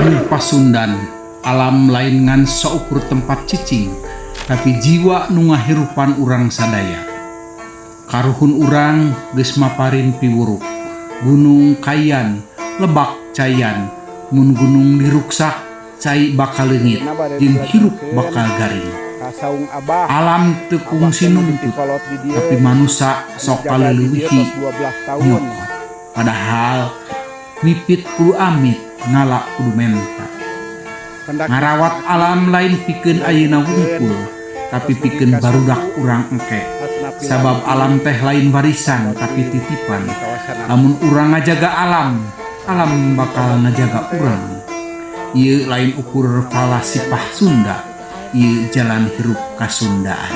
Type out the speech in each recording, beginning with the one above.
Tanah Pasundan, alam lain ngan saukur tempat cicing, tapi jiwa nu ngahirupan urang sadaya. Karuhun urang geus maparin piwuruk, gunung kayan, lebak cayan, mun gunung diruksak, cai bakal leungit, jeung hirup bakal garing. Alam teu kungsi nuntut, tapi manusia sok kaleuweuhi nyokot. Padahal mipit kudu amit, ngala kudu menta. Ngarawat alam lain pikeun ayeuna wungkul, tapi pikeun barudak urang engke. Sabab alam teh lain warisan tapi titipan. Lamun urang ngajaga alam, alam bakal ngajaga urang. Ieu lain ukur falasifah Sunda, ieu jalan hirup kasundaan.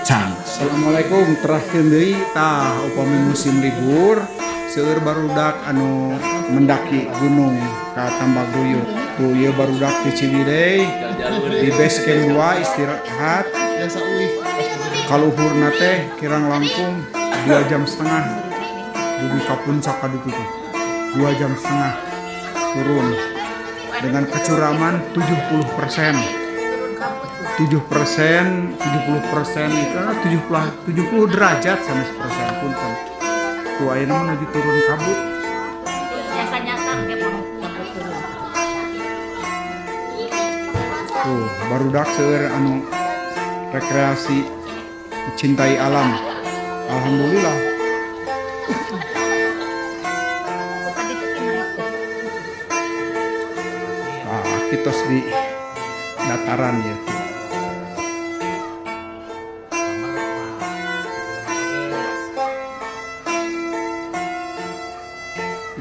Cang. Assalamualaikum, terakhir deui tah upami musim libur seueur barudak anu mendaki gunung ka Tambaguyuk. Tuh ieu barudak di Ciwidey di base camp 2 istirahat. Kaluhurna teh kirang langkung 2,5 jam dugi ka puncak ka ditu teh. 2,5 jam turun dengan kecuraman 70%. 70% itu 70 derajat sama 1% pun kan. Tuh ayeuna menuju turun kabut. Nyasar dia mau turun. Tuh barudak seueur anu rekreasi mencintai alam. Alhamdulillah. Kita di dataran ya.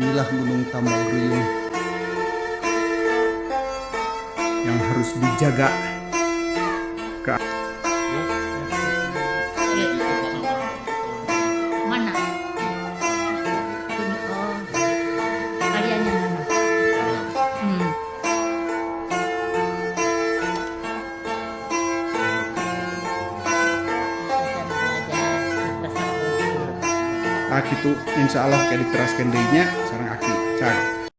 Inilah Gunung Tambaguyuk yang harus dijaga. Mana? Oh, karyanya mana? Gitu insya Allah kayak diteraskan dirinya sareng aki cak.